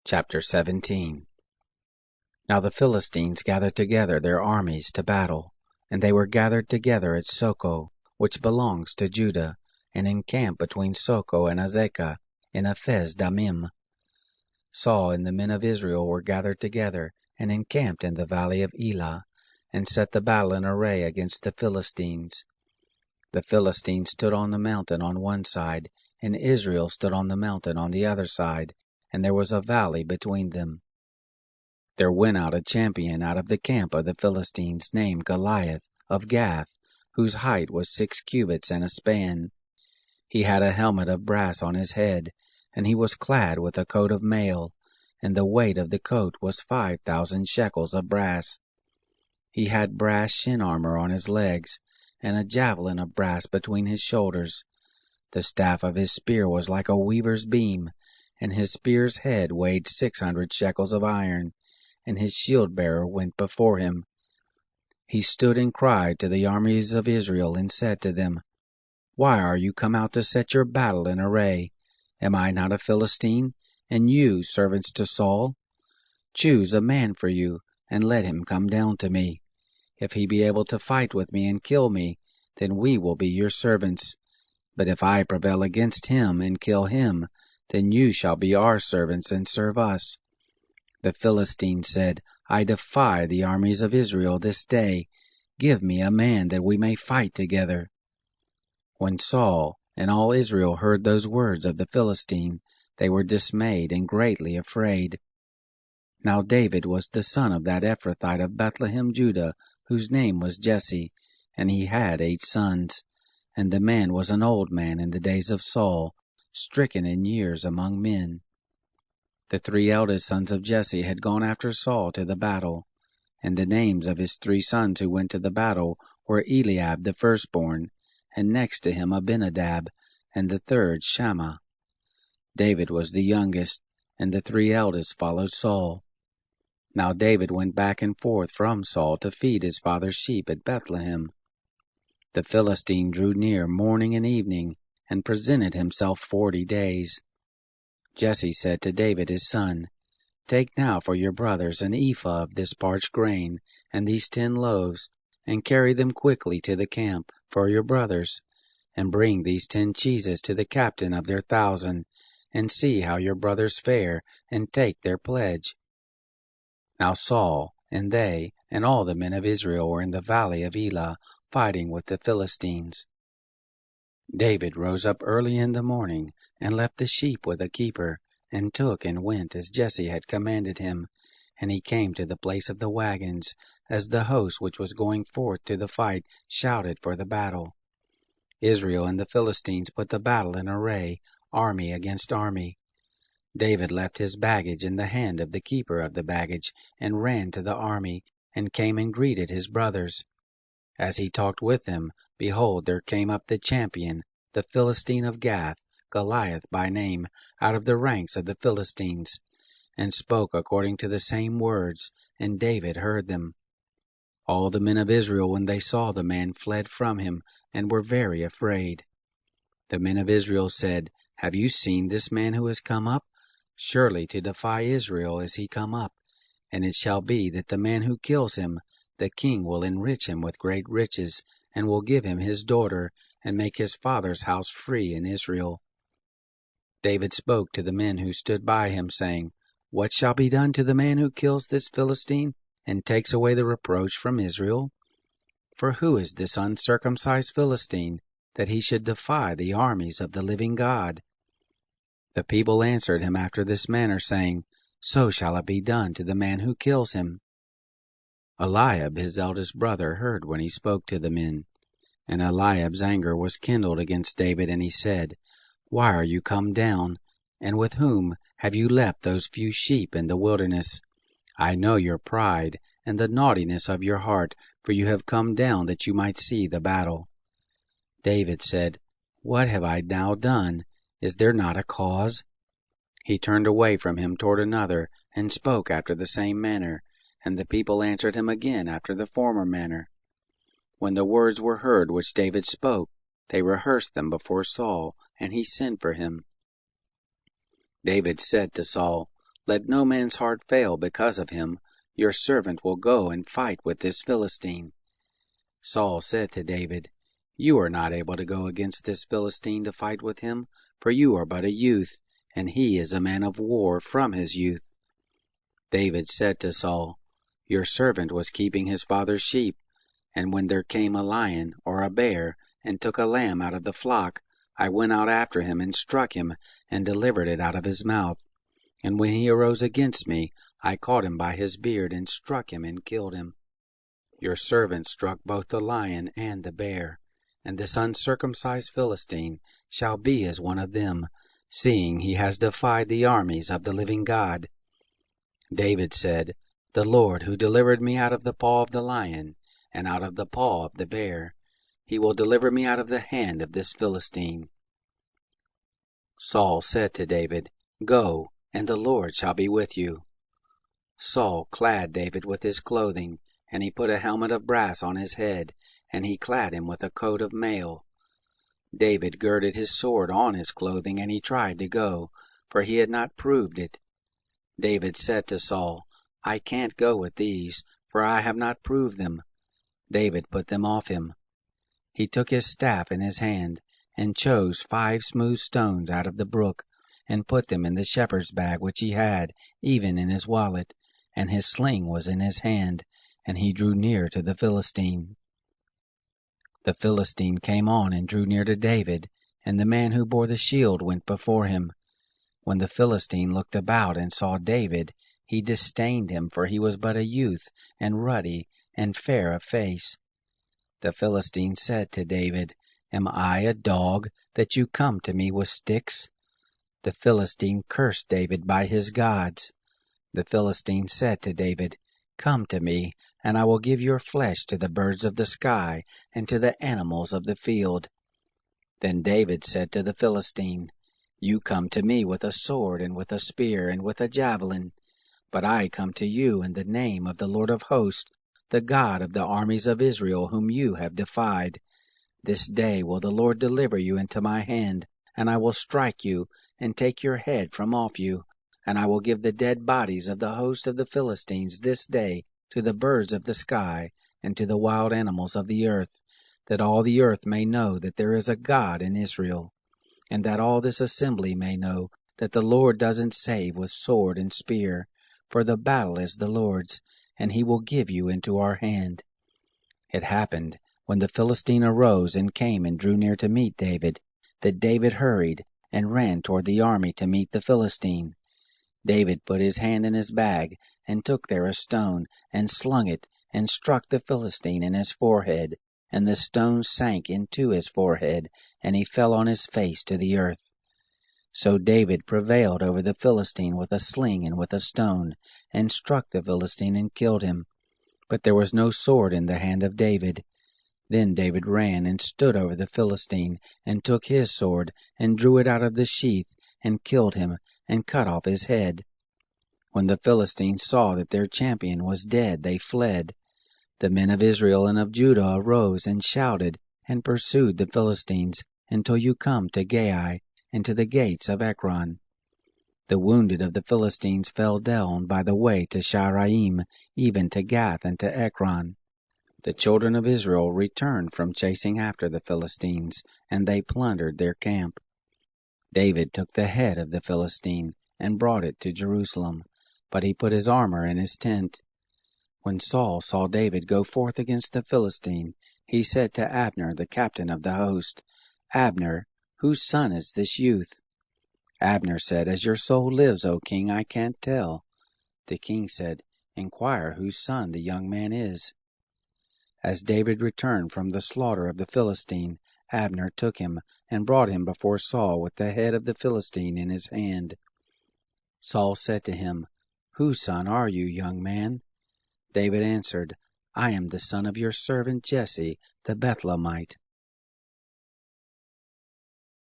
Chapter 17. Now the Philistines gathered together their armies to battle, and they were gathered together at Soco, which belongs to Judah, and encamped between Soco and Azekah in Ephes Dammim. Saul and the men of Israel were gathered together, and encamped in the valley of Elah, and set the battle in array against the Philistines. The Philistines stood on the mountain on one side, and Israel stood on the mountain on the other side, and there was a valley between them. There went out a champion out of the camp of the Philistines, named Goliath, of Gath, whose height was 6 cubits and a span. He had a helmet of brass on his head, and he was clad with a coat of mail, and the weight of the coat was 5,000 shekels of brass. He had brass shin armor on his legs, and a javelin of brass between his shoulders. The staff of his spear was like a weaver's beam, and his spear's head weighed 600 shekels of iron, and his shield-bearer went before him. He stood and cried to the armies of Israel, and said to them, Why are you come out to set your battle in array? Am I not a Philistine, and you servants to Saul? Choose a man for you, and let him come down to me. If he be able to fight with me and kill me, then we will be your servants. But if I prevail against him and kill him, then you shall be our servants and serve us. The Philistine said, I defy the armies of Israel this day. Give me a man that we may fight together. When Saul and all Israel heard those words of the Philistine, they were dismayed and greatly afraid. Now David was the son of that Ephrathite of Bethlehem, Judah, whose name was Jesse, and he had 8 sons. And the man was an old man in the days of Saul, stricken in years among men. The 3 eldest sons of Jesse had gone after Saul to the battle, and the names of his 3 sons who went to the battle were Eliab the firstborn, and next to him Abinadab, and the third Shammah. David was the youngest, and the 3 eldest followed Saul. Now David went back and forth from Saul to feed his father's sheep at Bethlehem. The Philistine drew near morning and evening, and presented himself 40 days. Jesse said to David his son, Take now for your brothers an ephah of this parched grain, and these 10 loaves, and carry them quickly to the camp for your brothers, and bring these 10 cheeses to the captain of their 1,000, and see how your brothers fare, and take their pledge. Now Saul, and they, and all the men of Israel were in the valley of Elah, fighting with the Philistines. David rose up early in the morning, and left the sheep with a keeper, and took and went as Jesse had commanded him, and he came to the place of the wagons, as the host which was going forth to the fight shouted for the battle. Israel and the Philistines put the battle in array, army against army. David left his baggage in the hand of the keeper of the baggage, and ran to the army, and came and greeted his brothers. As he talked with them, behold, there came up the champion, the Philistine of Gath, Goliath by name, out of the ranks of the Philistines, and spoke according to the same words, and David heard them. All the men of Israel, when they saw the man, fled from him, and were very afraid. The men of Israel said, Have you seen this man who has come up? Surely to defy Israel is he come up, and it shall be that the man who kills him, the king will enrich him with great riches, and will give him his daughter, and make his father's house free in Israel. David spoke to the men who stood by him, saying, What shall be done to the man who kills this Philistine, and takes away the reproach from Israel? For who is this uncircumcised Philistine, that he should defy the armies of the living God? The people answered him after this manner, saying, So shall it be done to the man who kills him. Eliab his eldest brother heard when he spoke to the men. And Eliab's anger was kindled against David, and he said, Why are you come down? And with whom have you left those few sheep in the wilderness? I know your pride, and the naughtiness of your heart, for you have come down that you might see the battle. David said, What have I now done? Is there not a cause? He turned away from him toward another, and spoke after the same manner, and the people answered him again after the former manner. When the words were heard which David spoke, they rehearsed them before Saul, and he sent for him. David said to Saul, Let no man's heart fail because of him. Your servant will go and fight with this Philistine." Saul said to David, "You are not able to go against this Philistine to fight with him, for you are but a youth, and he is a man of war from his youth." David said to Saul, "Your servant was keeping his father's sheep, and when there came a lion or a bear and took a lamb out of the flock, I went out after him and struck him and delivered it out of his mouth. And when he arose against me, I caught him by his beard and struck him and killed him. Your servant struck both the lion and the bear, and this uncircumcised Philistine shall be as one of them, seeing he has defied the armies of the living God." David said, "The Lord who delivered me out of the paw of the lion and out of the paw of the bear, he will deliver me out of the hand of this Philistine." Saul said to David, "Go, and the Lord shall be with you." Saul clad David with his clothing, and he put a helmet of brass on his head, and he clad him with a coat of mail. David girded his sword on his clothing, and he tried to go, for he had not proved it. David said to Saul, "I can't go with these, for I have not proved them." David put them off him. He took his staff in his hand, and chose 5 smooth stones out of the brook, and put them in the shepherd's bag which he had, even in his wallet, and his sling was in his hand, and he drew near to the Philistine. The Philistine came on and drew near to David, and the man who bore the shield went before him. When the Philistine looked about and saw David, he disdained him, for he was but a youth, and ruddy, and fair of face. The Philistine said to David, "Am I a dog, that you come to me with sticks?" The Philistine cursed David by his gods. The Philistine said to David, "Come to me, and I will give your flesh to the birds of the sky, and to the animals of the field." Then David said to the Philistine, "You come to me with a sword, and with a spear, and with a javelin, but I come to you in the name of the Lord of hosts, the God of the armies of Israel, whom you have defied. This day will the Lord deliver you into my hand, and I will strike you, and take your head from off you, and I will give the dead bodies of the host of the Philistines this day to the birds of the sky, and to the wild animals of the earth, that all the earth may know that there is a God in Israel, and that all this assembly may know that the Lord doesn't save with sword and spear, for the battle is the Lord's, and he will give you into our hand." It happened, when the Philistine arose and came and drew near to meet David, that David hurried and ran toward the army to meet the Philistine. David put his hand in his bag, and took there a stone, and slung it, and struck the Philistine in his forehead, and the stone sank into his forehead, and he fell on his face to the earth. So David prevailed over the Philistine with a sling and with a stone, and struck the Philistine and killed him. But there was no sword in the hand of David. Then David ran and stood over the Philistine, and took his sword, and drew it out of the sheath, and killed him, and cut off his head. When the Philistines saw that their champion was dead, they fled. The men of Israel and of Judah arose and shouted, and pursued the Philistines, until you come to Gai, and to the gates of Ekron. The wounded of the Philistines fell down by the way to Sharaim, even to Gath and to Ekron. The children of Israel returned from chasing after the Philistines, and they plundered their camp. David took the head of the Philistine, and brought it to Jerusalem, but he put his armor in his tent. When Saul saw David go forth against the Philistine, he said to Abner, the captain of the host, "Abner, whose son is this youth?" Abner said, "As your soul lives, O king, I can't tell." The king said, "Inquire whose son the young man is." As David returned from the slaughter of the Philistine, Abner took him, and brought him before Saul with the head of the Philistine in his hand. Saul said to him, "Whose son are you, young man?" David answered, "I am the son of your servant Jesse, the Bethlehemite."